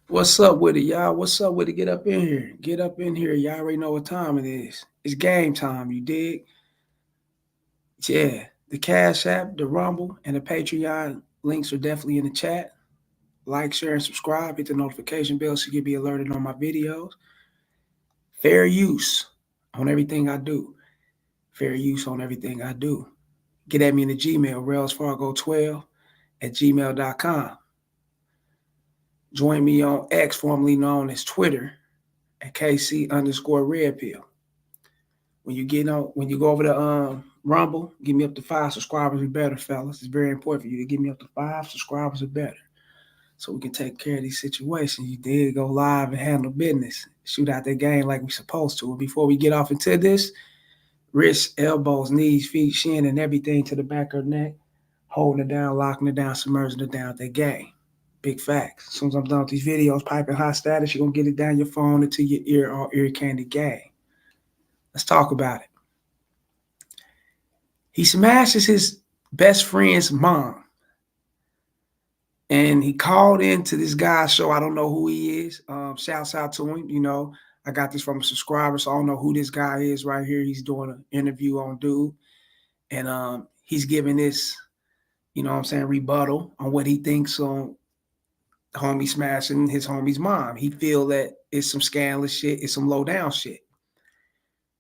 What's up with it, y'all? What's up with it? Get up in here. Get up in here. Y'all already know what time it is. It's game time, you dig? Yeah. The Cash App, the Rumble, and the Patreon links are definitely in the chat. Like, share, and subscribe. Hit the notification bell so you can be alerted on my videos. Fair use on everything I do. Fair use on everything I do. Get at me in the Gmail, railsfargo12 at gmail.com. Join me on X, formerly known as Twitter, at KC underscore Red Pill. When you go over to Rumble, give me up to 5 subscribers or better, fellas. It's very important for you to give me up to 5 subscribers or better, so we can take care of these situations. You did go live and handle business, shoot out that game like we supposed to. And before we get off into this, wrists, elbows, knees, feet, shin, and everything to the back of the neck, holding it down, locking it down, submerging it down. That game. Big facts. As soon as I'm done with these videos, piping hot status, you're gonna get it down your phone into your ear, all ear candy game. Let's talk about it. He smashes his best friend's mom. And he called into this guy's show. I don't know who he is. Shouts out to him. I got this from a subscriber, so I don't know who this guy is right here. He's doing an interview on Dude. And he's giving this, rebuttal on what he thinks on homie smashing his homie's mom. He feel that it's some scandalous shit. It's some low down shit.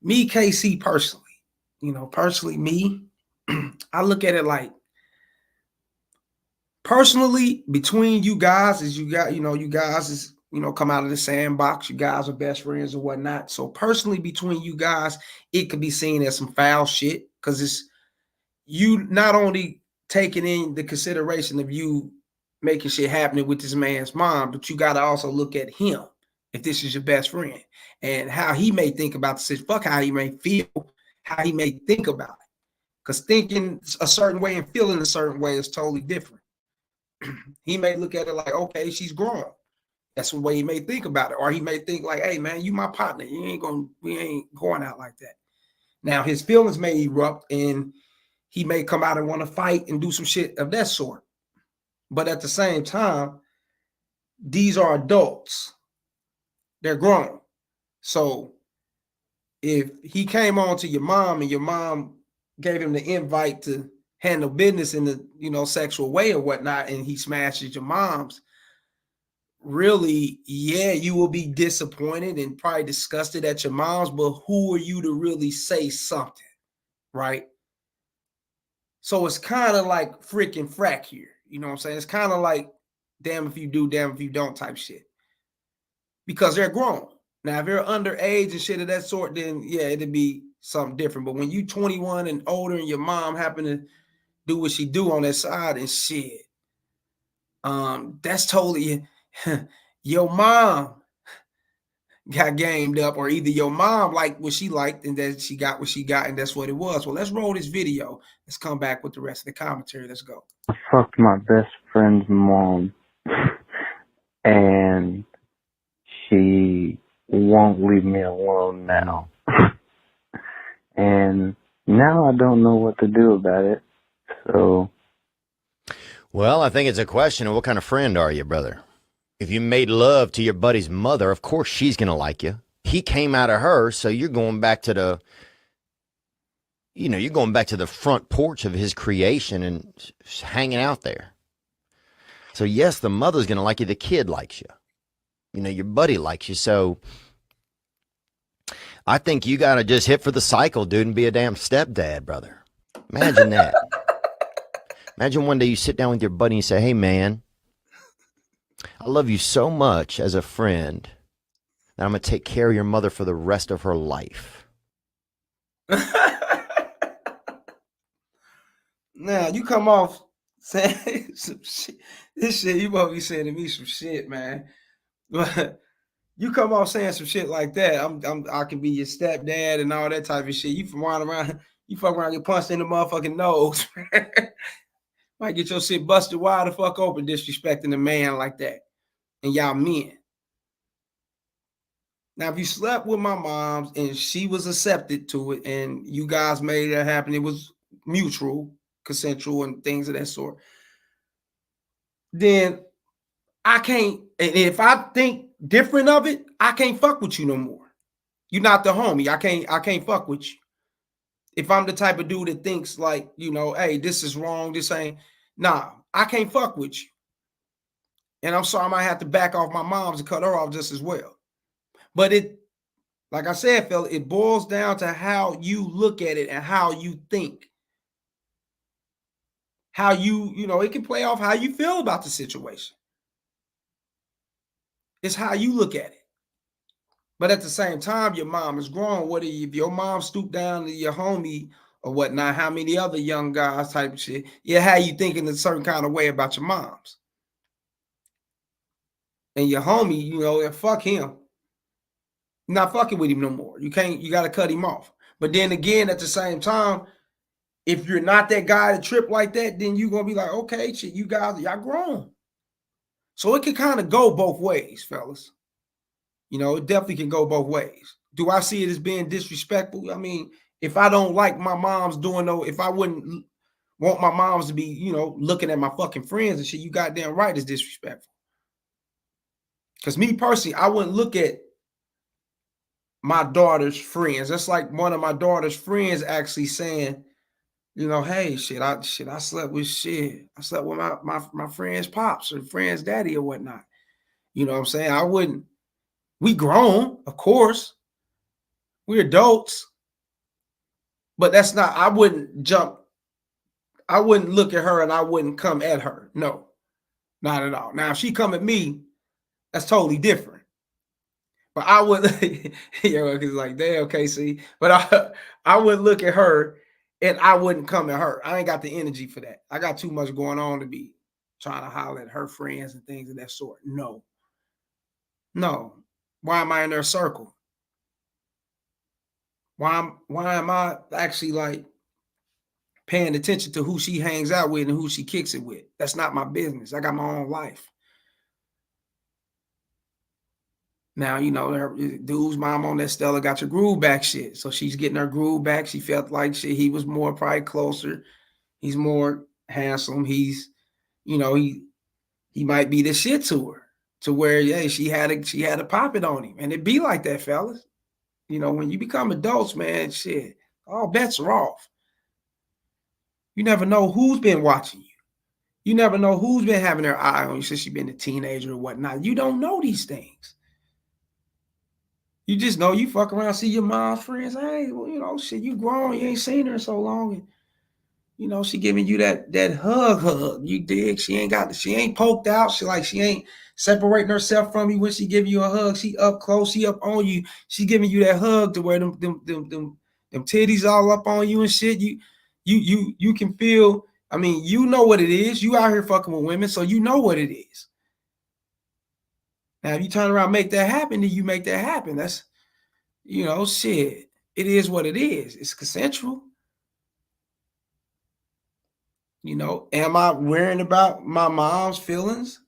Me, KC, personally, me, I look at it like, personally, between you guys, you guys is, come out of the sandbox. You guys are best friends or whatnot. So personally, between you guys, it could be seen as some foul shit because it's you not only taking in the consideration of you making shit happening with this man's mom, but you got to also look at him if this is your best friend and how he may think about the situation. Fuck how he may feel, how he may think about it. Because thinking a certain way and feeling a certain way is totally different. He may look at it like, okay, she's grown. That's the way he may think about it. Or he may think like, hey man, you my partner. We ain't going out like that. Now his feelings may erupt and he may come out and want to fight and do some shit of that sort. But at the same time, these are adults. They're grown. So if he came on to your mom and your mom gave him the invite to handle business in the sexual way or whatnot, and he smashes your mom's, really, yeah, you will be disappointed and probably disgusted at your mom's, but who are you to really say something, right? So it's kind of like freaking frack here. You know what I'm saying? It's kind of like damn if you do, damn if you don't type shit. Because they're grown. Now, if you're underage and shit of that sort, then yeah, it'd be something different. But when you 21 and older and your mom happen to do what she do on that side and shit, that's totally your mom got gamed up, or either your mom liked what she liked and then she got what she got, and that's what it was. Well, let's roll this video. Let's come back with the rest of the commentary. Let's go. I fucked my best friend's mom, and she won't leave me alone now. And now I don't know what to do about it. So, well, I think it's a question of what kind of friend are you, brother? If you made love to your buddy's mother, of course she's going to like you. He came out of her, so you're going back to the front porch of his creation and hanging out there. So yes, the mother's going to like you. The kid likes you. Your buddy likes you. So I think you got to just hit for the cycle, dude, and be a damn stepdad, brother. Imagine that. Imagine one day you sit down with your buddy and you say, hey, man, I love you so much as a friend that I'm going to take care of your mother for the rest of her life. Now, you come off saying some shit. This shit, you won't be saying to me some shit, man. But you come off saying some shit like that, I can be your stepdad and all that type of shit. You fuck around, get punched in the motherfucking nose. Might get your shit busted wide the fuck open disrespecting a man like that. And y'all men. Now, if you slept with my mom's and she was accepted to it and you guys made that happen, it was mutual, consensual, and things of that sort, then I can't, and if I think different of it, I can't fuck with you no more. You're not the homie. I can't fuck with you. If I'm the type of dude that thinks like, hey, this is wrong, this ain't, nah, I can't fuck with you. And I'm sorry, I might have to back off my mom's and cut her off just as well. But like I said, fella, it boils down to how you look at it and how you think. How it can play off how you feel about the situation. It's how you look at it. But at the same time, your mom is grown. What if your mom stooped down to your homie or whatnot? How many other young guys type of shit? Yeah, how you thinking a certain kind of way about your moms? And your homie, and fuck him. You're not fucking with him no more. You got to cut him off. But then again, at the same time, if you're not that guy to trip like that, then you're going to be like, okay, shit, you guys, y'all grown. So it can kind of go both ways, fellas. It definitely can go both ways. Do I see it as being disrespectful? I mean, if I don't like my mom's if I wouldn't want my moms to be, looking at my fucking friends and shit, you goddamn right it's disrespectful. Because me personally, I wouldn't look at my daughter's friends. That's like one of my daughter's friends actually saying, hey, I slept with I slept with my friend's pops or friend's daddy or whatnot. You know what I'm saying? I wouldn't. We grown, of course. We're adults. But that's not, I wouldn't look at her and I wouldn't come at her. No, not at all. Now, if she come at me, that's totally different. But I would, because like, damn, KC. But I would look at her and I wouldn't come at her. I ain't got the energy for that. I got too much going on to be trying to holler at her friends and things of that sort. No. Why am I in their circle? Why am I actually like paying attention to who she hangs out with and who she kicks it with? That's not my business. I got my own life. Now, her dude's mom on that Stella got your groove back shit. So she's getting her groove back. She felt like shit. He was more probably closer. He's more handsome. He's, he might be the shit to her to where, yeah, she had to pop it on him. And it be like that, fellas. When you become adults, man, shit, all bets are off. You never know who's been watching you. You never know who's been having their eye on you since you've been a teenager or whatnot. You don't know these things. You just know you fuck around, see your mom's friends. Hey, well, shit, you grown. You ain't seen her in so long. And, she giving you that hug. You dig? She ain't poked out. She ain't separating herself from you when she giving you a hug. She up close. She up on you. She giving you that hug to where them titties all up on you and shit. You can feel. I mean, you know what it is. You out here fucking with women, so you know what it is. Now, if you turn around and make that happen, then you make that happen. That's, shit. It is what it is. It's consensual. Am I worrying about my mom's feelings?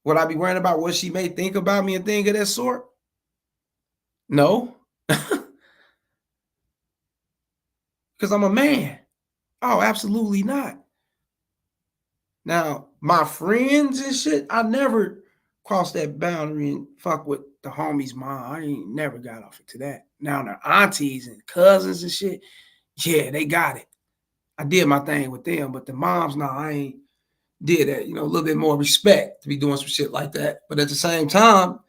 Would I be worrying about what she may think about me and things of that sort? No. Because I'm a man. Oh, absolutely not. Now, my friends and shit, I never crossed that boundary and fuck with the homie's mom. I ain't never got off into that. Now, their aunties and cousins and shit, yeah, they got it. I did my thing with them, but the moms, no, I ain't did that. A little bit more respect to be doing some shit like that. But at the same time,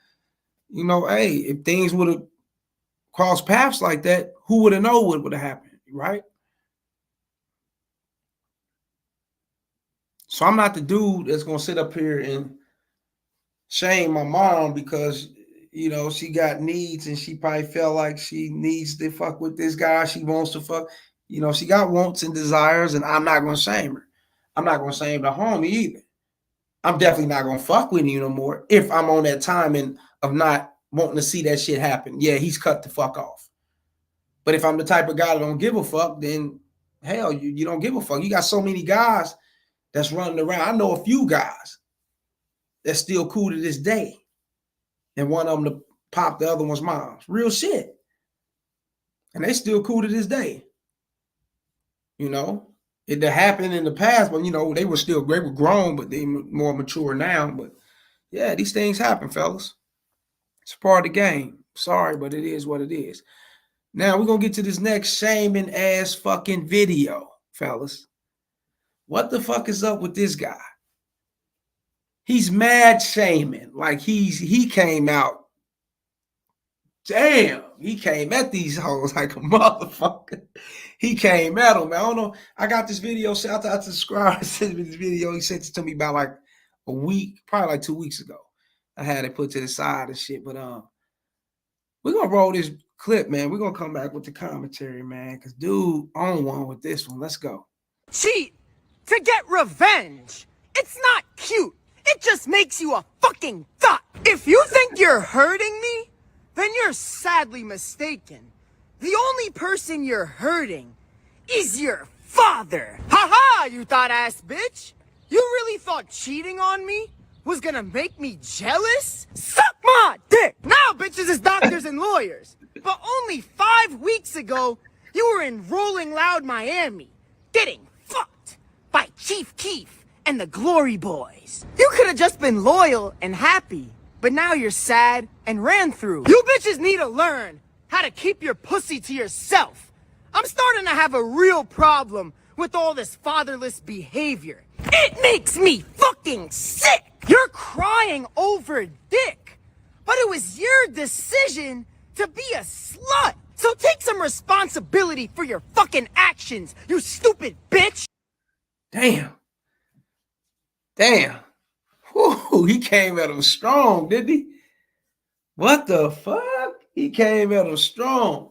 hey, if things would have crossed paths like that, who would have known what would have happened, right? So I'm not the dude that's gonna sit up here and shame my mom because she got needs and she probably felt like she needs to fuck with this guy. She wants to fuck. She got wants and desires, and I'm not gonna shame her. I'm not gonna shame the homie either. I'm definitely not gonna fuck with you no more if I'm on that timing of not wanting to see that shit happen. Yeah, he's cut the fuck off. But if I'm the type of guy that don't give a fuck, then hell, you don't give a fuck. You got so many guys that's running around. I know a few guys that's still cool to this day. And one of them to pop the other one's moms. Real shit. And they still cool to this day. It happened in the past, but they were grown, but they more mature now. But Yeah, these things happen, fellas. It's part of the game. Sorry, but it is what it is. Now we're gonna get to this next shaming ass fucking video, fellas. What the fuck is up with this guy? He's mad shaming. Like he came out. Damn, he came at these hoes like a motherfucker. He came at them. I don't know. I got this video. Shout out to subscribers. Sent me this video. He sent it to me about like a week, probably like 2 weeks ago. I had it put to the side and shit. But we're gonna roll this clip, man. We're gonna come back with the commentary, man. Cause dude on one with this one. Let's go. Cheat to get revenge. It's not cute. It just makes you a fucking thought. If you think you're hurting me, then you're sadly mistaken. The only person you're hurting is your father. Haha, you thought-ass bitch. You really thought cheating on me was gonna make me jealous? Suck my dick! Now bitches is doctors and lawyers. But only 5 weeks ago, you were in Rolling Loud, Miami, getting fucked by Chief Keef and the Glory Boys. You could have just been loyal and happy, but now you're sad and ran through. You bitches need to learn how to keep your pussy to yourself. I'm starting to have a real problem with all this fatherless behavior. It makes me fucking sick. You're crying over dick, but it was your decision to be a slut. So take some responsibility for your fucking actions, you stupid bitch. Damn. Damn. Whew, he came at him strong, didn't he? What the fuck? He came at him strong.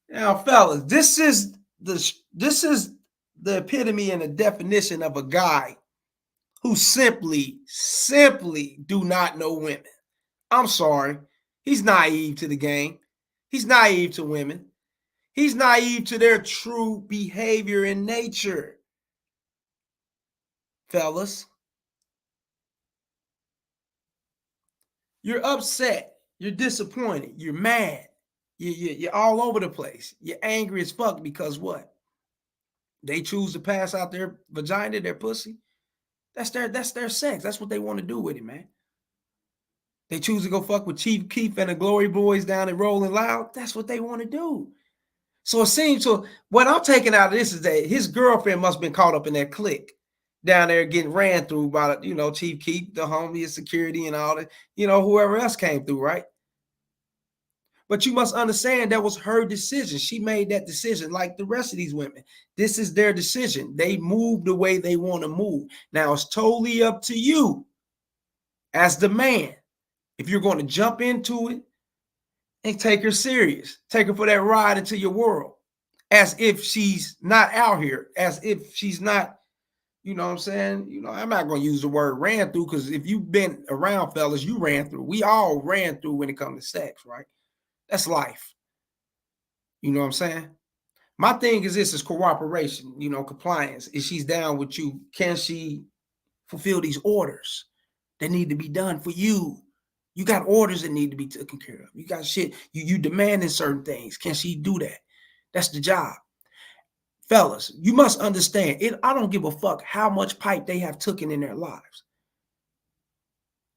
Now, fellas, this is the epitome and the definition of a guy who simply do not know women. I'm sorry. He's naive to the game. He's naive to women. He's naive to their true behavior and nature. Fellas, you're upset. You're disappointed. You're mad. You're all over the place. You're angry as fuck because what? They choose to pass out their vagina, their pussy. That's their sex. That's what they want to do with it, man. They choose to go fuck with Chief Keef and the Glory Boys down in Rolling Loud. That's what they want to do. So it seems to what I'm taking out of this is that his girlfriend must have been caught up in that clique down there getting ran through by, Chief Keef, the homie, security, and all that, whoever else came through, right? But you must understand that was her decision. She made that decision like the rest of these women. This is their decision. They move the way they want to move. Now it's totally up to you as the man. If you're going to jump into it and take her serious, take her for that ride into your world, as if she's not out here, as if she's not, you know what I'm saying? I'm not going to use the word ran through because if you've been around, fellas, you ran through. We all ran through when it comes to sex, right? That's life. You know what I'm saying? My thing is this is cooperation, compliance. If she's down with you, can she fulfill these orders that need to be done for you? You got orders that need to be taken care of. You got shit. You demanding certain things. Can she do that? That's the job. Fellas, you must understand it. I don't give a fuck how much pipe they have taken in their lives.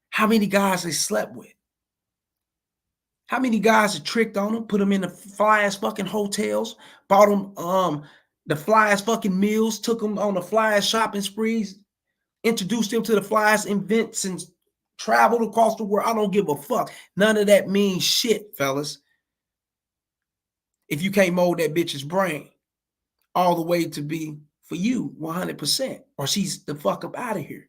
How many guys they slept with. How many guys have tricked on them, put them in the fly-ass fucking hotels, bought them the fly-ass fucking meals, took them on the fly-ass shopping sprees, introduced them to the fly-ass events and traveled across the world. I don't give a fuck. None of that means shit, fellas. If you can't mold that bitch's brain all the way to be for you 100%, or she's the fuck up out of here.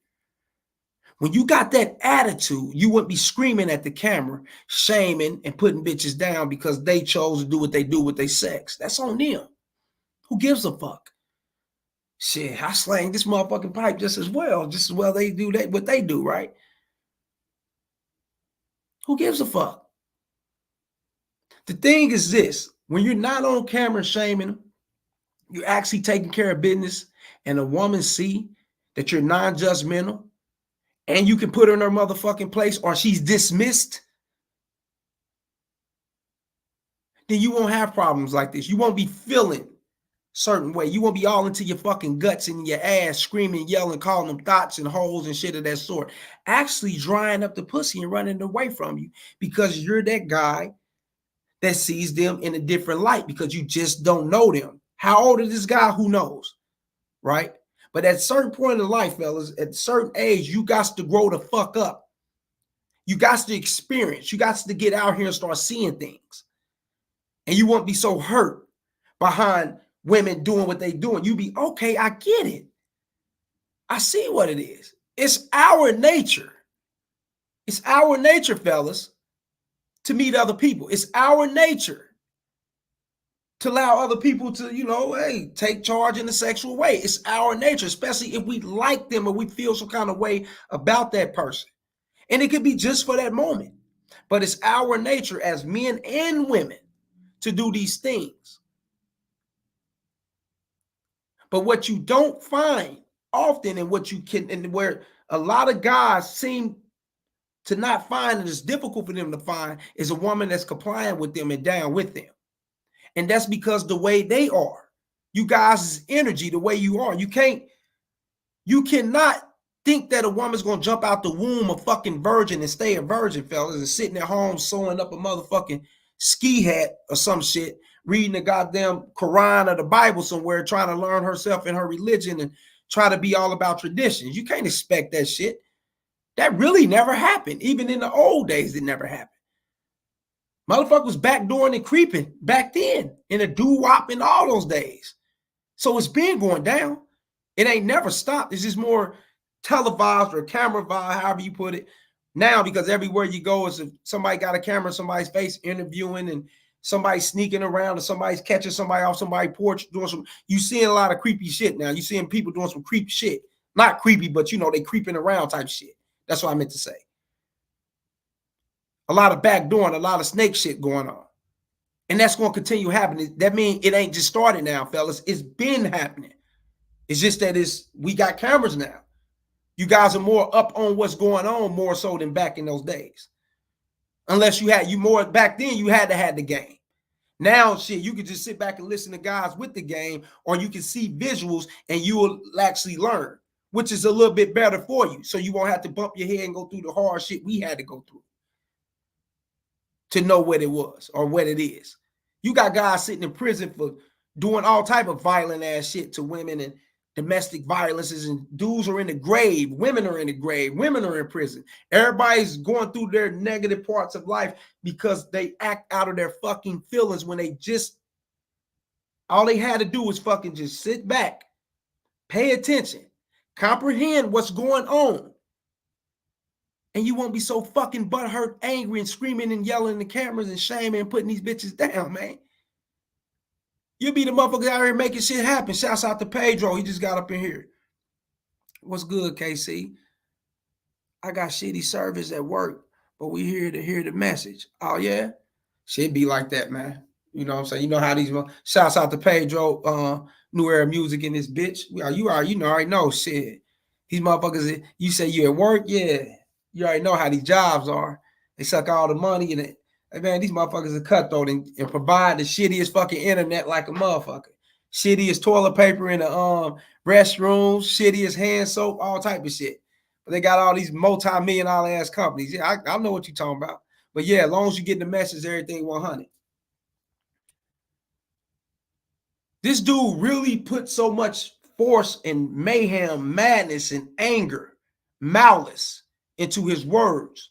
When you got that attitude, you wouldn't be screaming at the camera, shaming and putting bitches down because they chose to do what they do with their sex. That's on them. Who gives a fuck? Shit, I slang this motherfucking pipe just as well they do that what they do, right? Who gives a fuck? The thing is this, when you're not on camera shaming them, you're actually taking care of business and a woman see that you're non-judgmental, and you can put her in her motherfucking place or she's dismissed, then you won't have problems like this. You won't be feeling certain way. You won't be all into your fucking guts and your ass, screaming, yelling, calling them thoughts and holes and shit of that sort. Actually drying up the pussy and running away from you because you're that guy that sees them in a different light because you just don't know them. How old is this guy? Who knows, right? But at a certain point in life, fellas, at a certain age, you got to grow the fuck up. You got to experience. You got to get out here and start seeing things. And you won't be so hurt behind women doing what they doing. You be, okay, I get it. I see what it is. It's our nature. It's our nature, fellas, to meet other people. It's our nature to allow other people to, hey, take charge in a sexual way. It's our nature, especially if we like them or we feel some kind of way about that person. And it could be just for that moment. But it's our nature as men and women to do these things. But what you don't find often, and what you can, and where a lot of guys seem to not find, and it's difficult for them to find, is a woman that's compliant with them and down with them. And that's because the way they are, you guys' energy, the way you are, you cannot think that a woman's gonna jump out the womb a fucking virgin and stay a virgin, fellas, and sitting at home sewing up a motherfucking ski hat or some shit, reading the goddamn Quran or the Bible somewhere, trying to learn herself and her religion and try to be all about traditions. You can't expect that shit. That really never happened. Even in the old days, it never happened. Motherfucker was backdooring and creeping back then in a doo-wop in all those days. So it's been going down. It ain't never stopped. It's just more televised or camera vibe, however you put it. Now, because everywhere you go is if somebody got a camera in somebody's face interviewing and somebody sneaking around and somebody's catching somebody off somebody's porch doing some, you seeing a lot of creepy shit now. You seeing people doing some creepy shit. Not creepy, but they creeping around type shit. That's what I meant to say. A lot of backdooring, a lot of snake shit going on. And that's going to continue happening. That means it ain't just started now, fellas. It's been happening. It's just that we got cameras now. You guys are more up on what's going on more so than back in those days. Unless you more back then, you had to have the game. Now, shit, you can just sit back and listen to guys with the game, or you can see visuals and you will actually learn, which is a little bit better for you. So you won't have to bump your head and go through the hard shit we had to go through to know what it was or what it is. You got guys sitting in prison for doing all type of violent ass shit to women and domestic violences, and dudes are in the grave, women are in the grave, women are in prison. Everybody's going through their negative parts of life because they act out of their fucking feelings when all they had to do was fucking just sit back, pay attention, comprehend what's going on. And you won't be so fucking butthurt, angry, and screaming and yelling in the cameras and shaming and putting these bitches down, man. You'll be the motherfuckers out here making shit happen. Shouts out to Pedro. He just got up in here. What's good, KC? I got shitty service at work, but we here to hear the message. Oh, yeah? Shit be like that, man. You know what I'm saying? You know how these... Shouts out to Pedro, New Era Music in this bitch. You already know, shit. These motherfuckers, you say you at work? Yeah. You already know how these jobs are. They suck all the money in it. Hey, man, these motherfuckers are cutthroat and provide the shittiest fucking internet like a motherfucker. Shittiest toilet paper in the restrooms, shittiest hand soap, all type of shit. But they got all these multi-million-dollar ass companies. Yeah, I know what you're talking about. But yeah, as long as you get the message, everything 100. This dude really put so much force and mayhem, madness, and anger, malice into his words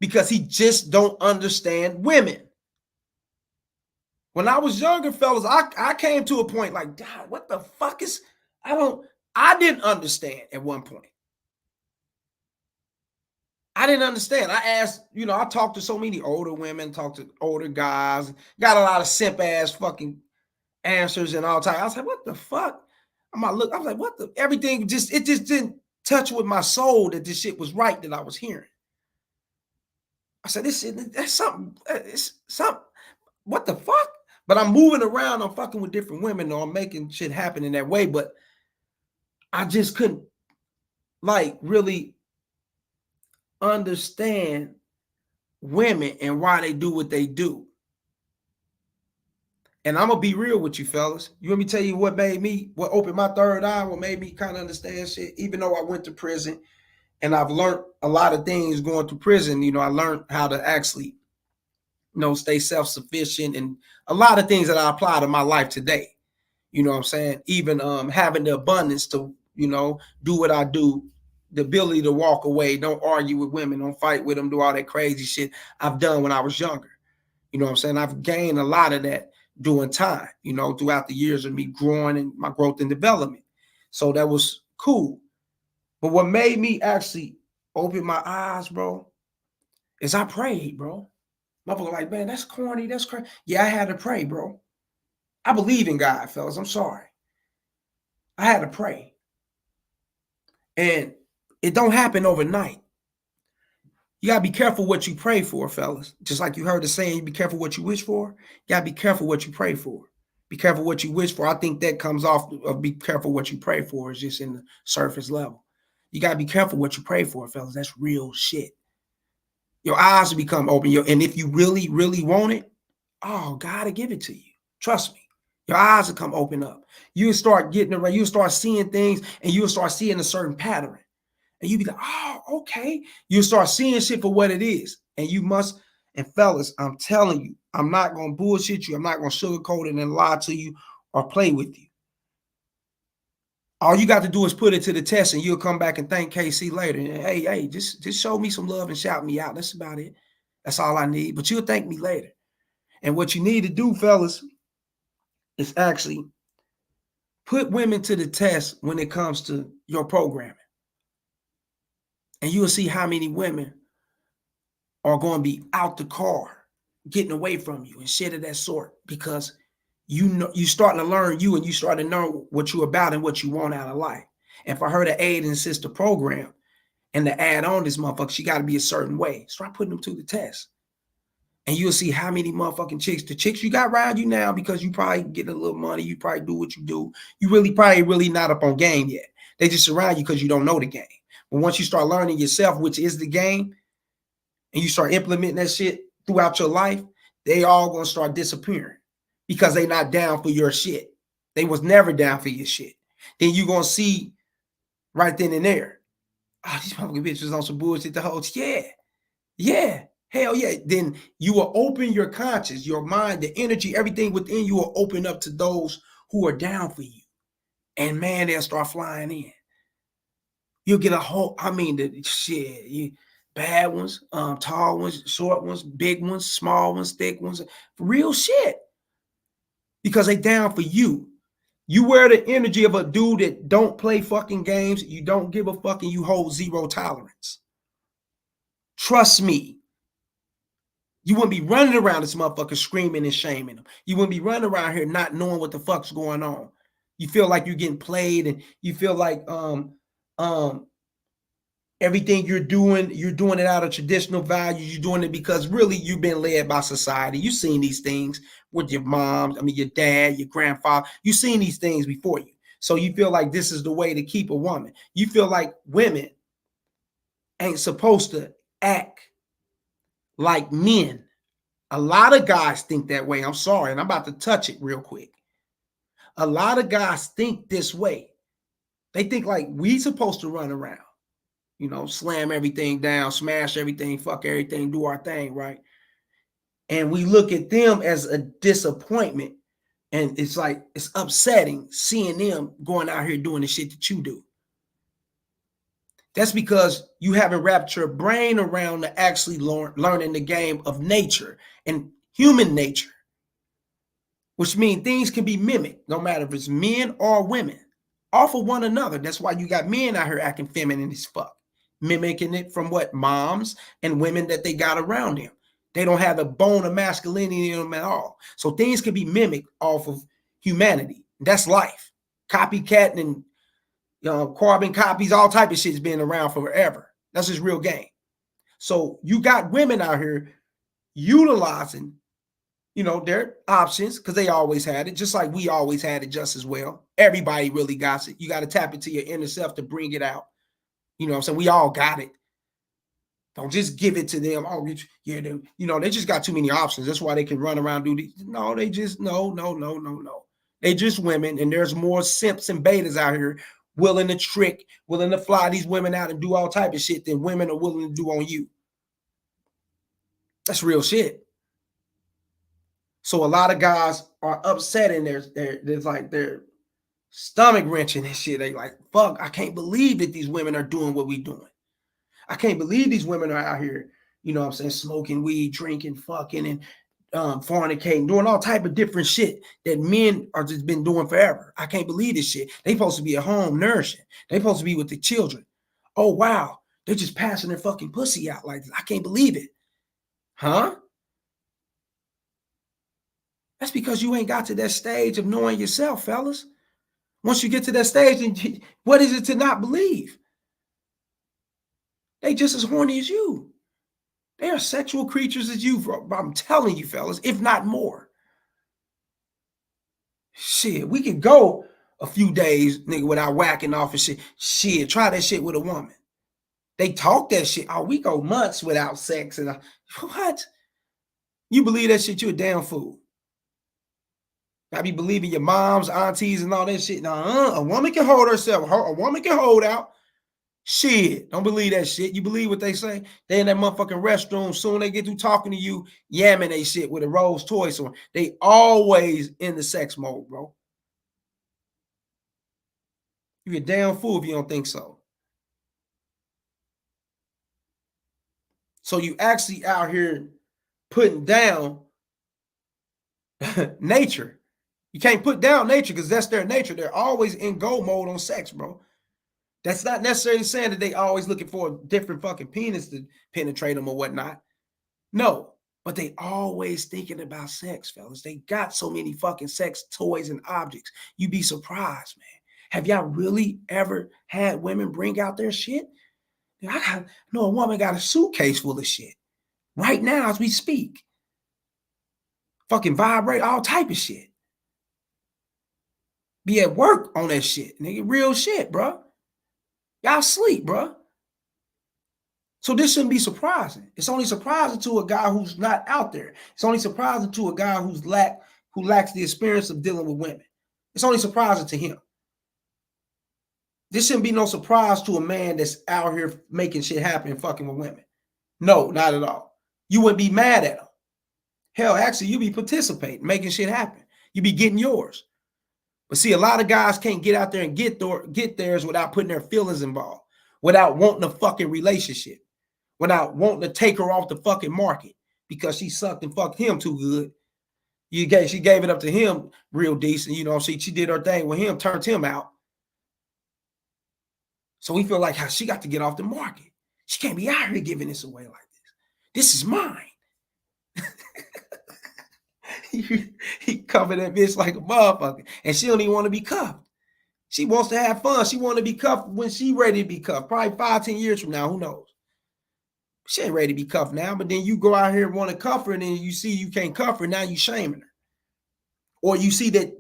because he just don't understand women. When I was younger, fellas, I came to a point like, God, what the fuck is, I didn't understand at one point. I didn't understand. I asked, I talked to so many older women, talked to older guys, got a lot of simp ass fucking answers and all time. I was like, what the fuck? I was like, what the, everything it just didn't touch with my soul that this shit was right that I was hearing. I said, this shit, that's something, it's something, what the fuck? But I'm moving around, I'm fucking with different women, or I'm making shit happen in that way, but I just couldn't really understand women and why they do what they do. And I'm gonna be real with you, fellas. You want me to tell you what opened my third eye, what made me kind of understand shit, even though I went to prison and I've learned a lot of things going through prison. I learned how to actually, stay self-sufficient and a lot of things that I apply to my life today. You know what I'm saying? Even having the abundance to, do what I do, the ability to walk away, don't argue with women, don't fight with them, do all that crazy shit I've done when I was younger. You know what I'm saying? I've gained a lot of that during time, throughout the years of me growing and my growth and development. So that was cool. But what made me actually open my eyes, bro, is I prayed, bro. Motherfucker like, man, that's corny, that's crazy. Yeah, I had to pray, bro. I believe in God, fellas. I'm sorry. I had to pray. And it don't happen overnight. You gotta be careful what you pray for, fellas. Just like you heard the saying, you be careful what you wish for. You gotta be careful what you pray for. Be careful what you wish for. I think that comes off of be careful what you pray for is just in the surface level. You gotta be careful what you pray for, fellas. That's real shit. Your eyes will become open. And if you really, really want it, oh, God will give it to you. Trust me. Your eyes will come open up. You'll start getting around. You'll start seeing things and you'll start seeing a certain pattern. And you be like, oh, okay. You start seeing shit for what it is. And you must, and fellas, I'm telling you, I'm not going to bullshit you. I'm not going to sugarcoat it and lie to you or play with you. All you got to do is put it to the test and you'll come back and thank KC later. And, hey, just show me some love and shout me out. That's about it. That's all I need. But you'll thank me later. And what you need to do, fellas, is actually put women to the test when it comes to your programming. And you'll see how many women are going to be out the car, getting away from you and shit of that sort, because you starting to learn you and you start to know what you're about and what you want out of life. And for her to aid and assist the program and to add on this motherfucker, she got to be a certain way. Start putting them to the test. And you'll see how many motherfucking the chicks you got around you now, because you probably get a little money, you probably do what you do. You really not up on game yet. They just surround you because you don't know the game. But once you start learning yourself, which is the game, and you start implementing that shit throughout your life, they all gonna start disappearing because they not down for your shit. They was never down for your shit. Then you gonna see right then and there, oh, these motherfucking bitches on some bullshit the whole yeah. Hell yeah. Then you will open your conscience, your mind, the energy, everything within you will open up to those who are down for you. And man, they'll start flying in. You'll get a whole, the shit, bad ones, tall ones, short ones, big ones, small ones, thick ones, real shit. Because they down for you. You wear the energy of a dude that don't play fucking games. You don't give a fuck and you hold zero tolerance. Trust me. You wouldn't be running around this motherfucker screaming and shaming them. You wouldn't be running around here not knowing what the fuck's going on. You feel like you're getting played and you feel like everything you're doing it out of traditional values. You're doing it because really you've been led by society. You've seen these things with your moms, your dad, your grandfather. You've seen these things before you. So you feel like this is the way to keep a woman. You feel like women ain't supposed to act like men. A lot of guys think that way. I'm sorry, and I'm about to touch it real quick. A lot of guys think this way. They think like we supposed to run around, slam everything down, smash everything, fuck everything, do our thing, right? And we look at them as a disappointment. And it's like, it's upsetting seeing them going out here doing the shit that you do. That's because you haven't wrapped your brain around to actually learning the game of nature and human nature, which means things can be mimicked, no matter if it's men or women, off of one another. That's why you got men out here acting feminine as fuck, mimicking it from what moms and women that they got around them. They don't have a bone of masculinity in them at all. So things can be mimicked off of humanity. That's life. Copycat and carbon copies, all type of shit's been around forever. That's just real game. So you got women out here utilizing, their options because they always had it, just like we always had it just as well. Everybody really got it. You got to tap into your inner self to bring it out. You know what I'm saying? We all got it. Don't just give it to them. Oh, yeah, they just got too many options. That's why they can run around do these. No, they just no. They just women, and there's more simps and betas out here willing to trick, willing to fly these women out and do all type of shit than women are willing to do on you. That's real shit. So a lot of guys are upset and there's like they're stomach wrenching and shit. They like, fuck, I can't believe that these women are doing what we doing. I can't believe these women are out here, you know what I'm saying, smoking weed, drinking, fucking, and fornicating, doing all type of different shit that men are just been doing forever. I can't believe this shit. They supposed to be at home nourishing. They supposed to be with the children. Oh, wow. They're just passing their fucking pussy out like this. I can't believe it. Huh? That's because you ain't got to that stage of knowing yourself, fellas. Once you get to that stage, then what is it to not believe? They just as horny as you. They are sexual creatures as you, I'm telling you, fellas, if not more. Shit, we could go a few days, nigga, without whacking off and shit. Shit, try that shit with a woman. They talk that shit. Oh, we go months without sex. And what? You believe that shit, you a damn fool. I be believing your moms, aunties, and all that shit. Nah, a woman can hold herself. A woman can hold out. Shit, don't believe that shit. You believe what they say? They in that motherfucking restroom. Soon they get through talking to you, yamming they shit with a Rose toys on. They always in the sex mode, bro. You a damn fool if you don't think so. So you actually out here putting down nature. You can't put down nature because that's their nature. They're always in go mode on sex, bro. That's not necessarily saying that they always looking for a different fucking penis to penetrate them or whatnot. No, but they always thinking about sex, fellas. They got so many fucking sex toys and objects. You'd be surprised, man. Have y'all really ever had women bring out their shit? I know a woman got a suitcase full of shit right now as we speak. Fucking vibrate, all type of shit. Be at work on that shit, nigga. Real shit, bro. Y'all sleep, bro. So this shouldn't be surprising. It's only surprising to a guy who's not out there. It's only surprising to a guy who lacks the experience of dealing with women. It's only surprising to him. This shouldn't be no surprise to a man that's out here making shit happen and fucking with women. No, not at all. You wouldn't be mad at him. Hell, actually, you be participating, making shit happen. You be getting yours. But see, a lot of guys can't get out there and get theirs without putting their feelings involved, without wanting a fucking relationship, without wanting to take her off the fucking market because she sucked and fucked him too good. She gave it up to him real decent. You know, she did her thing with him, turned him out. So we feel like how she got to get off the market. She can't be out here giving this away like this. This is mine. He covered that bitch like a motherfucker. And she don't even want to be cuffed. She wants to have fun. She want to be cuffed when she ready to be cuffed. Probably 5-10 years from now. Who knows? She ain't ready to be cuffed now. But then you go out here and want to cuff her, and then you see you can't cuff her. Now you shaming her. Or you see that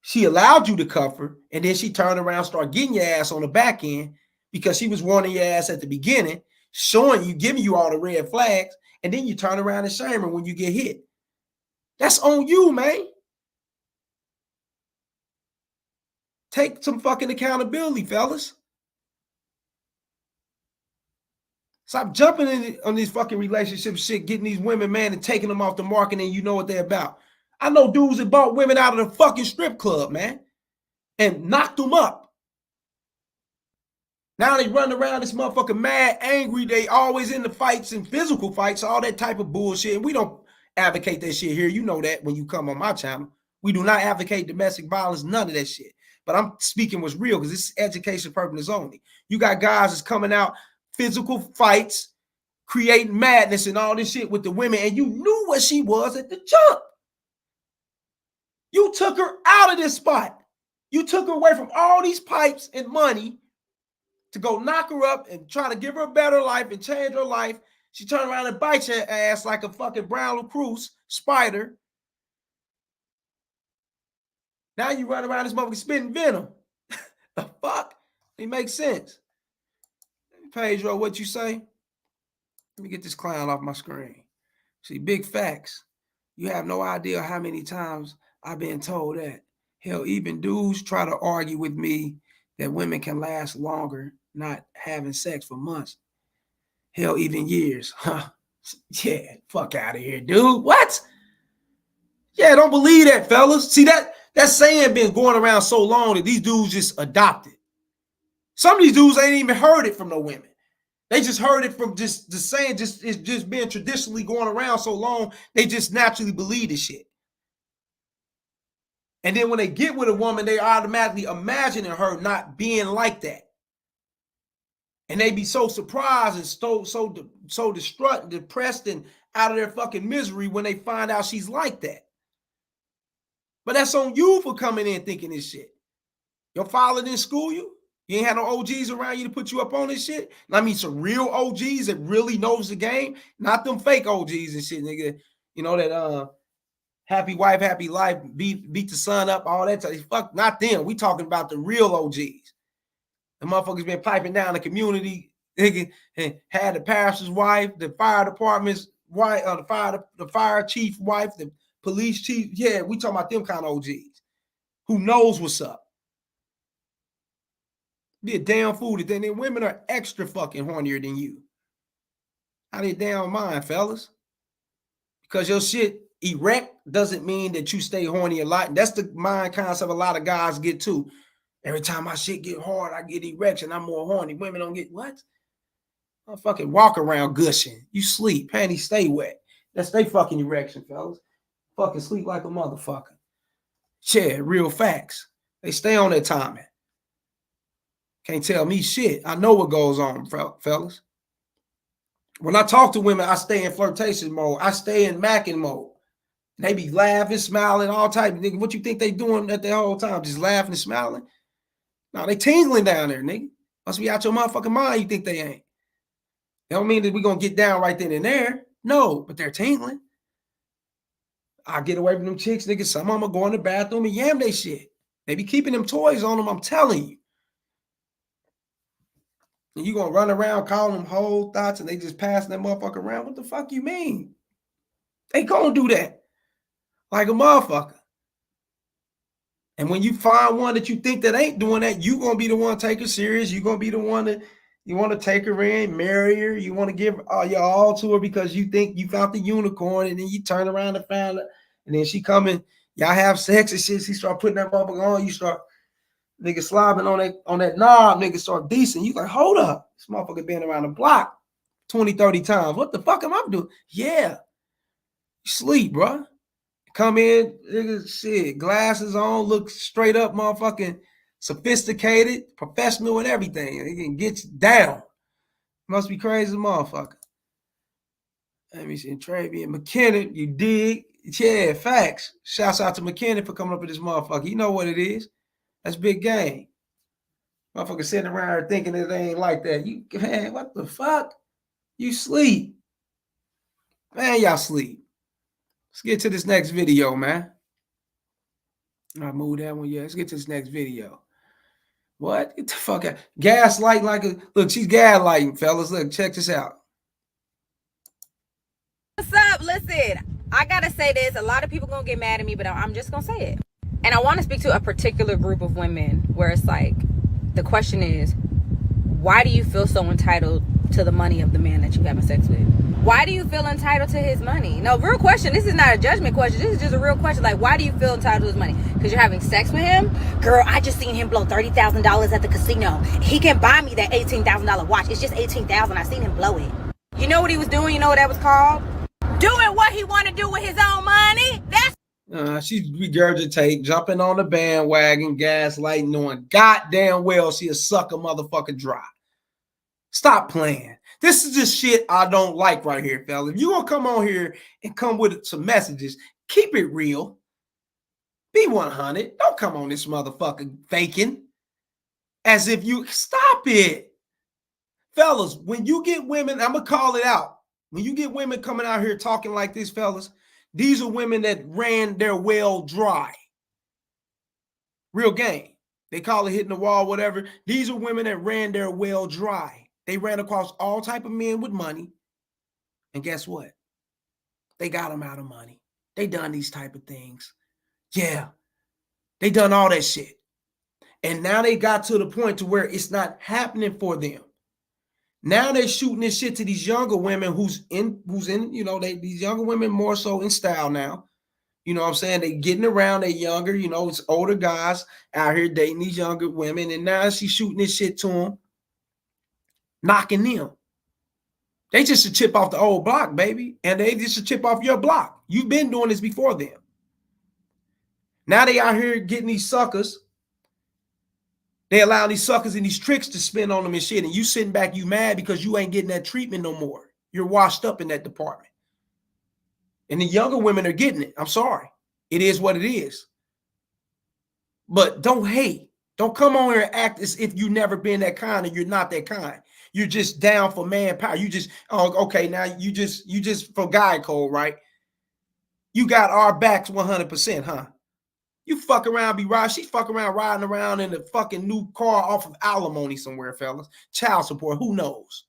she allowed you to cuff her, and then she turned around, start getting your ass on the back end because she was warning your ass at the beginning, showing you, giving you all the red flags, and then you turn around and shame her when you get hit. That's on you, man. Take some fucking accountability, fellas. Stop jumping on these fucking relationship shit, getting these women, man, and taking them off the market, and you know what they're about. I know dudes that bought women out of the fucking strip club, man, and knocked them up. Now they run around this motherfucker mad, angry. They always in the fights and physical fights, all that type of bullshit. And we don't advocate that shit here. You know that when you come on my channel. We do not advocate domestic violence, none of that shit. But I'm speaking what's real because this is education purpose only. You got guys that's coming out, physical fights, creating madness and all this shit with the women, and you knew what she was at the jump. You took her out of this spot. You took her away from all these pipes and money to go knock her up and try to give her a better life and change her life. She turned around and bites your ass like a fucking brown recluse spider. Now you run around this motherfucker spitting venom. The fuck? It makes sense. Pedro, what you say? Let me get this clown off my screen. See, big facts. You have no idea how many times I've been told that. Hell, even dudes try to argue with me that women can last longer not having sex for months. Hell, even years. Huh? Yeah, fuck out of here, dude. What? Yeah, don't believe that, fellas. See, that saying been going around so long that these dudes just adopted. Some of these dudes ain't even heard it from no women. They just heard it from just the saying, just it's just been traditionally going around so long, they just naturally believe this shit. And then when they get with a woman, they automatically imagining her not being like that. And they be so surprised and so distraught, depressed, and out of their fucking misery when they find out she's like that. But that's on you for coming in thinking this shit. Your father didn't school you? You ain't had no OGs around you to put you up on this shit? I mean, some real OGs that really knows the game, not them fake OGs and shit, nigga. You know that happy wife, happy life, beat the son up, all that type. Fuck, not them. We talking about the real OGs. The motherfuckers been piping down the community, nigga, and had the pastor's wife, the fire department's wife, the fire chief wife, the police chief. Yeah, we talking about them kind of OGs who knows what's up. Be a damn fool that then women are extra fucking hornier than you. How they damn mind, fellas? Because your shit erect doesn't mean that you stay horny a lot. And that's the mind concept a lot of guys get too. Every time my shit get hard, I get erection. I'm more horny. Women don't get what? I fucking walk around gushing. You sleep, panties stay wet. That's they fucking erection, fellas. Fucking sleep like a motherfucker. Yeah, real facts. They stay on their timing. Can't tell me shit. I know what goes on, fellas. When I talk to women, I stay in flirtation mode. I stay in macking mode. They be laughing, smiling, all type of nigga. What you think they doing at the whole time? Just laughing and smiling? No, they tingling down there, nigga. Must be out your motherfucking mind. You think they ain't? That don't mean that we gonna get down right then and there. No, but they're tingling. I get away from them chicks, nigga. Some of them are going to the bathroom and yam they shit. They be keeping them toys on them, I'm telling you. And you gonna run around calling them whole thoughts and they just passing that motherfucker around? What the fuck you mean? They gonna do that like a motherfucker. And when you find one that you think that ain't doing that, you gonna be the one to take her serious. You gonna be the one that you want to take her in, marry her. You want to give your all to her because you think you found the unicorn, and then you turn around and find her, and then she coming, y'all have sex and shit. She start putting that motherfucker on. You start nigga slobbing on that knob, nigga start decent. You like, hold up. This motherfucker been around the block 20, 30 times. What the fuck am I doing? Yeah. You sleep, bro. Come in, nigga, shit, glasses on, look straight up, motherfucking sophisticated, professional and everything. They can get you down. Must be crazy motherfucker. Let me see. Travian McKinnon, you dig? Yeah, facts. Shouts out to McKinnon for coming up with this motherfucker. You know what it is. That's big game. Motherfucker sitting around here thinking it ain't like that. You, man, what the fuck? You sleep. Man, y'all sleep. Let's get to this next video, man. I moved that one. Yeah, let's get to this next video. What? Get the fuck out. Gaslight like a look, she's gaslighting, fellas. Look, check this out. What's up? Listen, I gotta say this. A lot of people gonna get mad at me, but I'm just gonna say it. And I want to speak to a particular group of women where it's like, the question is, why do you feel so entitled to the money of the man that you having sex with? Why do you feel entitled to his money? No, real question. This is not a judgment question. This is just a real question. Like, why do you feel entitled to his money? Because you're having sex with him? Girl, I just seen him blow $30,000 at the casino. He can buy me that $18,000 watch. It's just $18,000. I seen him blow it. You know what he was doing? You know what that was called? Doing what he want to do with his own money. That's She regurgitate, jumping on the bandwagon, gaslighting, knowing goddamn well she a sucker motherfucker dry. Stop playing. This is just shit I don't like right here, fella. If you gonna come on here and come with some messages, keep it real. Be 100. Don't come on this motherfucker faking as if you stop it. Fellas, when you get women, I'm gonna call it out. When you get women coming out here talking like this, fellas, these are women that ran their well dry. Real game. They call it hitting the wall, whatever. These are women that ran their well dry. They ran across all type of men with money. And guess what? They got them out of money. They done these type of things. Yeah, they done all that shit. And now they got to the point to where it's not happening for them. Now they're shooting this shit to these younger women who's in, these younger women more so in style now. You know what I'm saying? They getting around, they younger, it's older guys out here dating these younger women. And now she's shooting this shit to them, knocking them. They just a chip off the old block, baby. And they just a chip off your block. You've been doing this before them. Now they out here getting these suckers. They allow these suckers and these tricks to spin on them and shit. And you sitting back, you mad because you ain't getting that treatment no more. You're washed up in that department. And the younger women are getting it. I'm sorry. It is what it is. But don't hate. Don't come on here and act as if you've never been that kind and you're not that kind. You're just down for manpower. You just, oh, okay, now you just for guy code, right? You got our backs 100%, huh? You fuck around, be right. She's fucking around, riding around in a fucking new car off of alimony somewhere, fellas. Child support, who knows?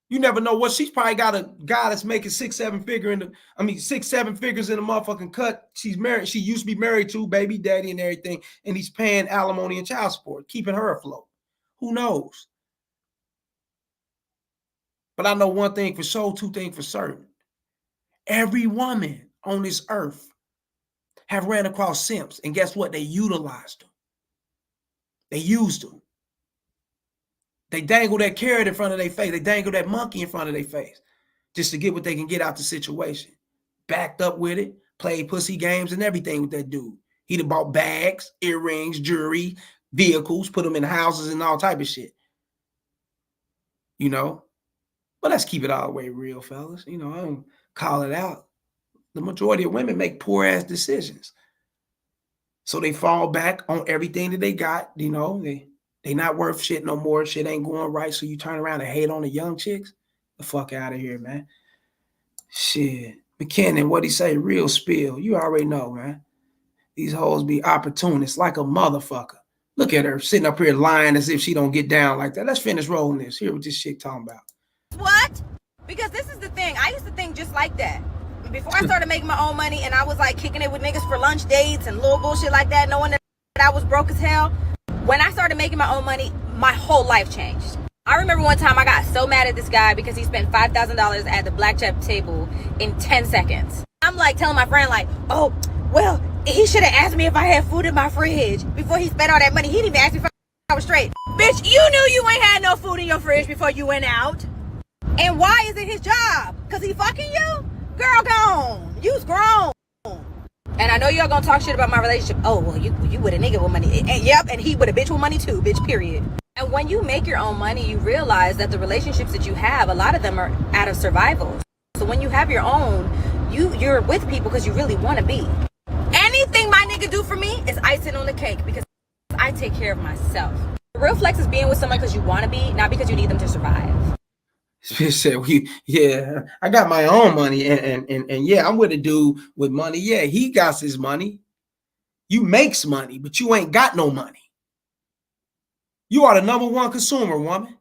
You never know what she's probably got a guy that's making 6-7 figures in the motherfucking cut. She's married. She used to be married to baby daddy and everything, and he's paying alimony and child support, keeping her afloat. Who knows? But I know one thing for sure, two things for certain. Every woman on this earth have ran across simps, and guess what? They utilized them. They used them. They dangle that carrot in front of their face. They dangle that monkey in front of their face just to get what they can get out the situation. Backed up with it, played pussy games and everything with that dude. He'd have bought bags, earrings, jewelry, vehicles, put them in houses and all type of shit. But let's keep it all the way real, fellas. I don't call it out. The majority of women make poor ass decisions. So they fall back on everything that they got. They not worth shit no more. Shit ain't going right. So you turn around and hate on the young chicks? The fuck out of here, man. Shit. McKinnon, what'd he say? Real spill. You already know, man. These hoes be opportunists like a motherfucker. Look at her sitting up here lying as if she don't get down like that. Let's finish rolling this. Hear what this shit talking about. What? Because this is the thing. I used to think just like that. Before I started making my own money and I was like kicking it with niggas for lunch dates and little bullshit like that, knowing that I was broke as hell. When I started making my own money, my whole life changed. I remember one time I got so mad at this guy because he spent $5,000 at the blackjack table in 10 seconds. I'm like telling my friend like, oh, well, he should have asked me if I had food in my fridge before he spent all that money. He didn't even ask me if I was straight. Bitch, you knew you ain't had no food in your fridge before you went out. And why is it his job? Because he fucking you? Girl, gone. You's grown. And I know y'all gonna talk shit about my relationship. Oh, well, you with a nigga with money. And yep, and he with a bitch with money too, bitch, period. And when you make your own money, you realize that the relationships that you have, a lot of them are out of survival. So when you have your own, you're with people because you really want to be. Anything my nigga do for me is icing on the cake because I take care of myself. The real flex is being with someone because you want to be, not because you need them to survive. Said, I got my own money, and yeah, I'm with a dude with money. Yeah, he got his money. You makes money, but you ain't got no money. You are the number one consumer, woman.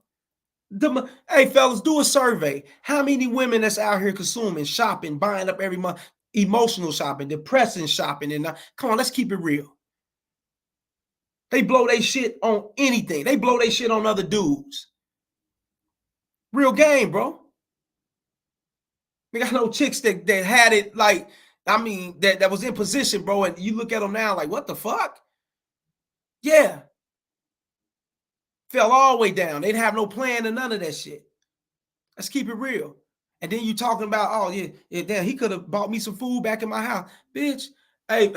Hey, fellas, do a survey. How many women that's out here consuming, shopping, buying up every month, emotional shopping, depressing shopping, and come on, let's keep it real. They blow their shit on anything. They blow their shit on other dudes. Real game, bro. We got no chicks that had it like, that was in position, bro. And you look at them now like, what the fuck? Yeah. Fell all the way down. They didn't have no plan and none of that shit. Let's keep it real. And then you talking about, oh, yeah, damn, he could have bought me some food back in my house. Bitch, hey,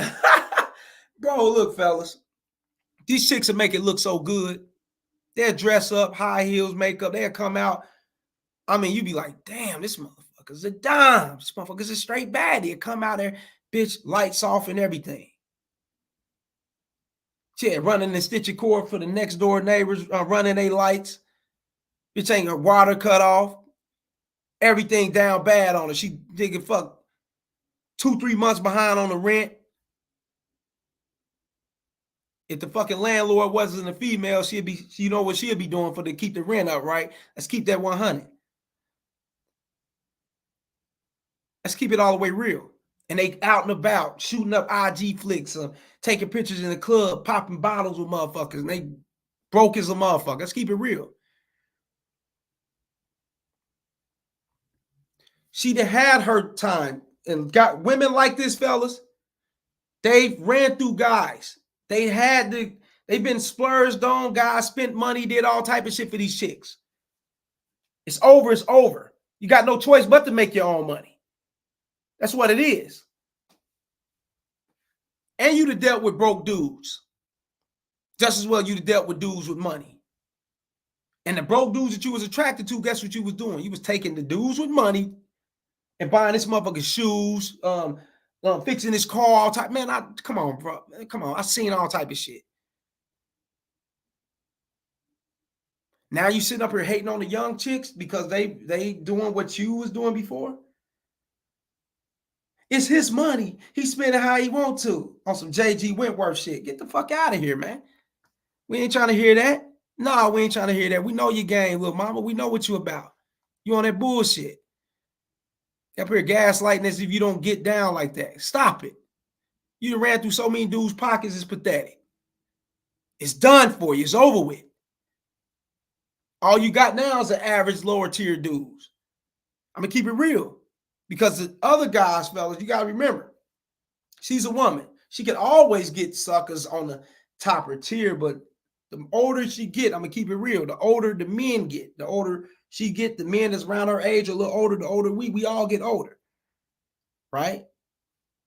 bro, look, fellas. These chicks will make it look so good. They'll dress up, high heels, makeup. They'll come out. You be like, damn, this motherfucker's a dime. This motherfucker's a straight baddie. He'll come out there, bitch, lights off and everything. Yeah, running the stitching cord for the next door neighbors, running their lights. Bitch ain't her water cut off. Everything down bad on her. She thinking fuck 2-3 months behind on the rent. If the fucking landlord wasn't a female, she'd be, you know what she'd be doing to keep the rent up, right? Let's keep that 100. Let's keep it all the way real. And they out and about, shooting up IG flicks, taking pictures in the club, popping bottles with motherfuckers, and they broke as a motherfucker. Let's keep it real. She done had her time and got women like this, fellas. They ran through guys. They've been splurged on, guys spent money, did all type of shit for these chicks. It's over, it's over. You got no choice but to make your own money. That's what it is. And you'd have dealt with broke dudes. Just as well you'd have dealt with dudes with money. And the broke dudes that you was attracted to, guess what you was doing? You was taking the dudes with money and buying this motherfucker's shoes, fixing his car, all type. Man, come on, bro. Come on. I seen all type of shit. Now you sitting up here hating on the young chicks because they doing what you was doing before? It's his money. He spend it how he want to on some JG Wentworth shit. Get the fuck out of here, man. We ain't trying to hear that. No, we ain't trying to hear that. We know your game, little mama. We know what you about. You on that bullshit. Up here gaslighting as if you don't get down like that. Stop it. You done ran through so many dudes' pockets, it's pathetic. It's done for you. It's over with. All you got now is an average lower tier dudes. I'm going to keep it real. Because the other guys, fellas, you got to remember, she's a woman. She can always get suckers on the topper tier, but the older she get, I'm going to keep it real, the older the men get. The older she get, the men that's around her age, a little older, the older we all get older, right?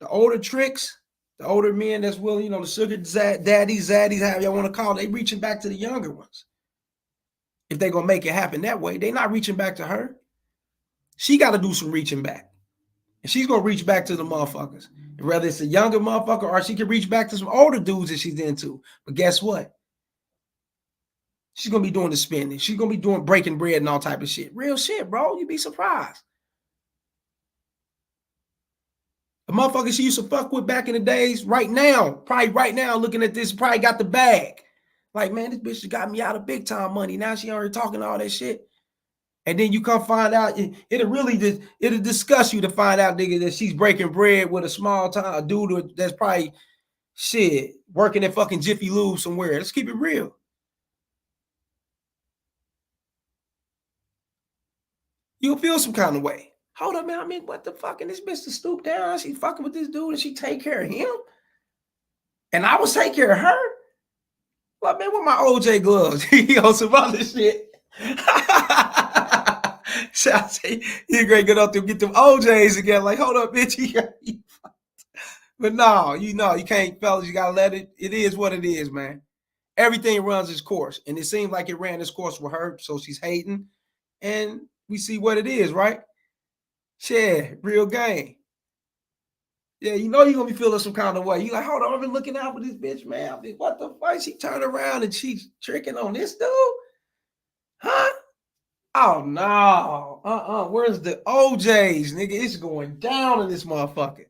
The older tricks, the older men that's willing, the sugar daddies, zaddies, however y'all want to call it, they reaching back to the younger ones. If they're going to make it happen that way, they're not reaching back to her. She got to do some reaching back. And she's going to reach back to the motherfuckers. And whether it's a younger motherfucker or she can reach back to some older dudes that she's into. But guess what? She's going to be doing the spending. She's going to be doing breaking bread and all type of shit. Real shit, bro. You'd be surprised. The motherfucker she used to fuck with back in the days, probably right now, looking at this, probably got the bag. Like, man, this bitch got me out of big time money. Now she already talking all that shit. And then you come find out, it'll disgust you to find out, nigga, that she's breaking bread with a small time, a dude that's probably shit, working at fucking Jiffy Lube somewhere. Let's keep it real. You'll feel some kind of way. Hold up, man. I mean, what the fuck? And this bitch to stoop down. She fucking with this dude and she take care of him. And I was take care of her. Well, man, with my OJ gloves, he on some other shit. So I say, you great get up there, get them OJs again. Like, hold up, bitch. But no, you can't, fellas. You gotta let it. It is what it is, man. Everything runs its course, and it seems like it ran its course with her. So she's hating, and we see what it is, right? Shit, real game. Yeah, you're gonna be feeling some kind of way. You like, hold on, I've been looking out for this bitch, man. I mean, what the fuck? She turned around and she's tricking on this dude, huh? Oh no, where's the OJs, nigga? It's going down in this motherfucker.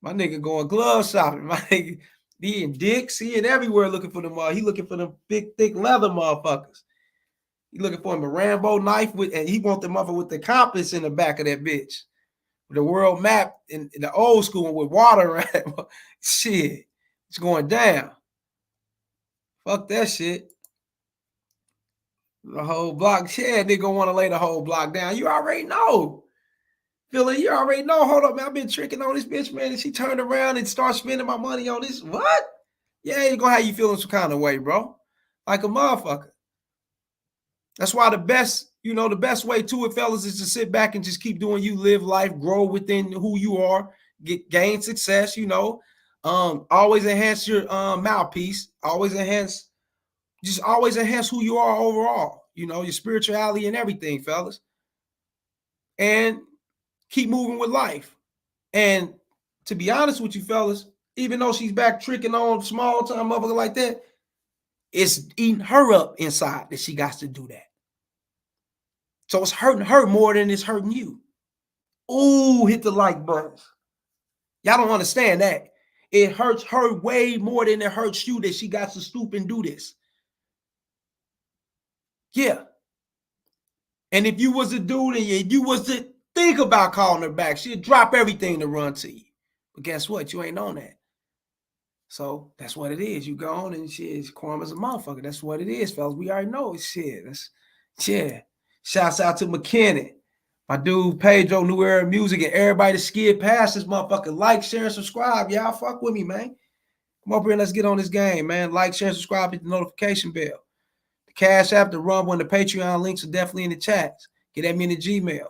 My nigga going glove shopping. My nigga, he in Dick's, he in everywhere looking for them. He looking for them big, thick leather motherfuckers. He looking for him a Rambo knife and he want the motherfucker with the compass in the back of that bitch. The world map in the old school with water around. Shit, it's going down. Fuck that shit. The whole block. Yeah, they gonna want to lay the whole block down. You already know. Philly, you already know. Hold up, man. I've been tricking on this bitch, man. And she turned around and started spending my money on this. What? Yeah, it's gonna have you feeling some kind of way, bro. Like a motherfucker. That's why the best way to it, fellas, is to sit back and just keep doing you, live life, grow within who you are, gain success, always enhance your mouthpiece, always enhance who you are overall, your spirituality and everything, fellas. And keep moving with life. And to be honest with you, fellas, even though she's back tricking on small time motherfucker like that, it's eating her up inside that she got to do that. So it's hurting her more than it's hurting you. Ooh, hit the like buttons. Y'all don't understand that. It hurts her way more than it hurts you that she got to stoop and do this. Yeah. And if you was a dude and you was the think about calling her back. She'll drop everything to run to you. But guess what? You ain't on that. So that's what it is. You go on and shit, it's calm as a motherfucker. That's what it is, fellas. We already know it's shit. Shouts out to McKinney. My dude Pedro, New Era Music, and everybody that skid past this motherfucker. Like, share, and subscribe. Y'all fuck with me, man. Come up here and let's get on this game, man. Like, share, and subscribe, hit the notification bell. The Cash App, the Rumble, and the Patreon links are definitely in the chats. Get at me in the Gmail.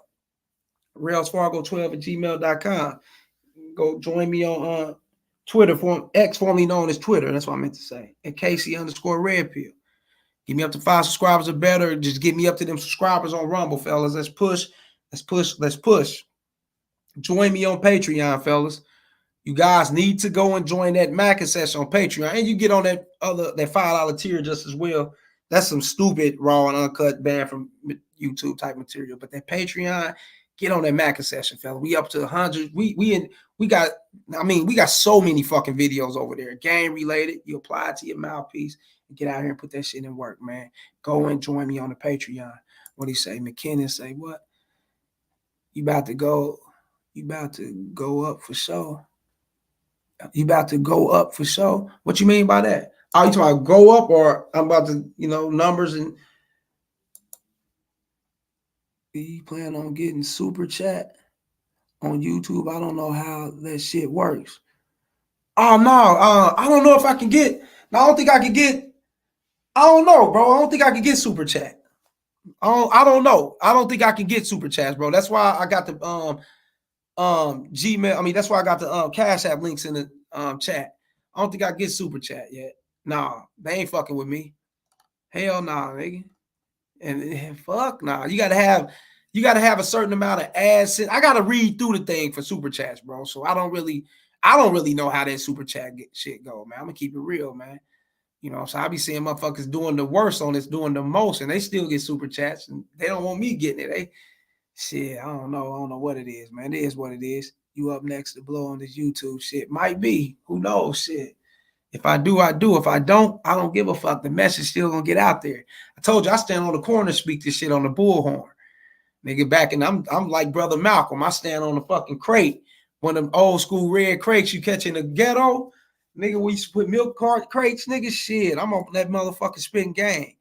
RailsFargo12@gmail.com. Go join me on Twitter, X formerly known as Twitter. That's what I meant to say. At Casey_Redpill. Get me up to 5 subscribers or better. Just get me up to them subscribers on Rumble, fellas. Let's push. Join me on Patreon, fellas. You guys need to go and join that Mackin session on Patreon. And you get on that $5 tier just as well. That's some stupid, raw, and uncut banned from YouTube type material. But that Patreon, get on that Mackin session, fella. We up to 100. We got so many fucking videos over there. Game related. You apply it to your mouthpiece and get out here and put that shit in work, man. Go and join me on the Patreon. What do you say? McKinnon say what? You about to go up for sure. You about to go up for sure? What you mean by that? Are you talking about go up, or I'm about to, numbers and you plan on getting super chat on YouTube? I don't know how that shit works. Oh no, I don't know if I can get. No, I don't think I can get. I don't know, bro. I don't think I can get super chat. I don't know. I don't think I can get super chats, bro. That's why I got the Gmail. I mean, that's why I got the Cash App links in the chat. I don't think I get super chat yet. Nah, they ain't fucking with me. Hell nah, nigga. And fuck nah. You gotta have a certain amount of ads. I gotta read through the thing for super chats, bro. So I don't really know how that super chat shit go, man. I'm gonna keep it real, man. So I be seeing motherfuckers doing the worst on this, doing the most, and they still get super chats, and they don't want me getting it. Shit, I don't know what it is, man. It is what it is. You up next to blow on this YouTube shit. Might be. Who knows? Shit. If I do, I do. If I don't give a fuck. The message still gonna get out there. I told you I stand on the corner, speak this shit on the bullhorn. Nigga, back and I'm like Brother Malcolm. I stand on the fucking crate. One of them old school red crates you catch in the ghetto. Nigga, we used to put milk cart crates, nigga. Shit, I'm on that motherfucking spitting game.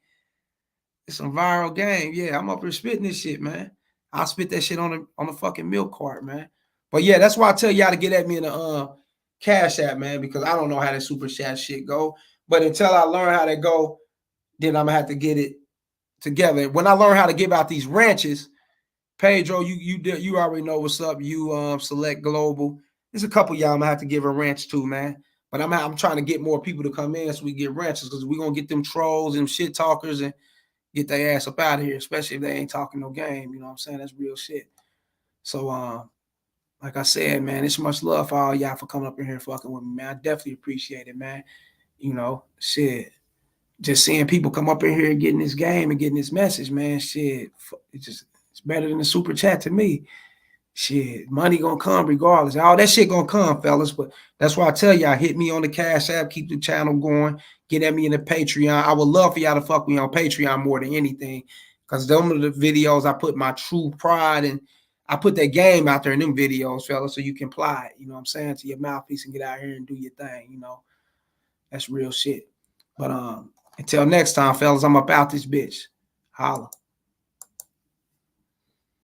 It's some viral game. Yeah, I'm up here spitting this shit, man. I'll spit that shit on the fucking milk cart, man. But yeah, that's why I tell y'all to get at me in the Cash App, man, because I don't know how that super chat shit go. But until I learn how to go, then I'm gonna have to get it together. When I learn how to give out these ranches, Pedro, you already know what's up. You Select Global. There's a couple y'all I'm gonna have to give a ranch to, man. But I'm trying to get more people to come in so we get ranches, because we're gonna get them trolls and shit talkers and get their ass up out of here, especially if they ain't talking no game. You know what I'm saying? That's real shit. So like I said, man, it's much love for all y'all for coming up in here and fucking with me, man. I definitely appreciate it, man. Shit. Just seeing people come up in here and getting this game and getting this message, man. Shit. It's better than the super chat to me. Shit, money gonna come regardless. All that shit gonna come, fellas. But that's why I tell y'all, hit me on the Cash App, keep the channel going, get at me in the Patreon. I would love for y'all to fuck me on Patreon more than anything, because those are the videos I put my true pride and I put that game out there in them videos, fellas, so you can apply it, you know what I'm saying, to your mouthpiece and get out here and do your thing, That's real shit. But until next time, fellas, I'm up out this bitch. Holla.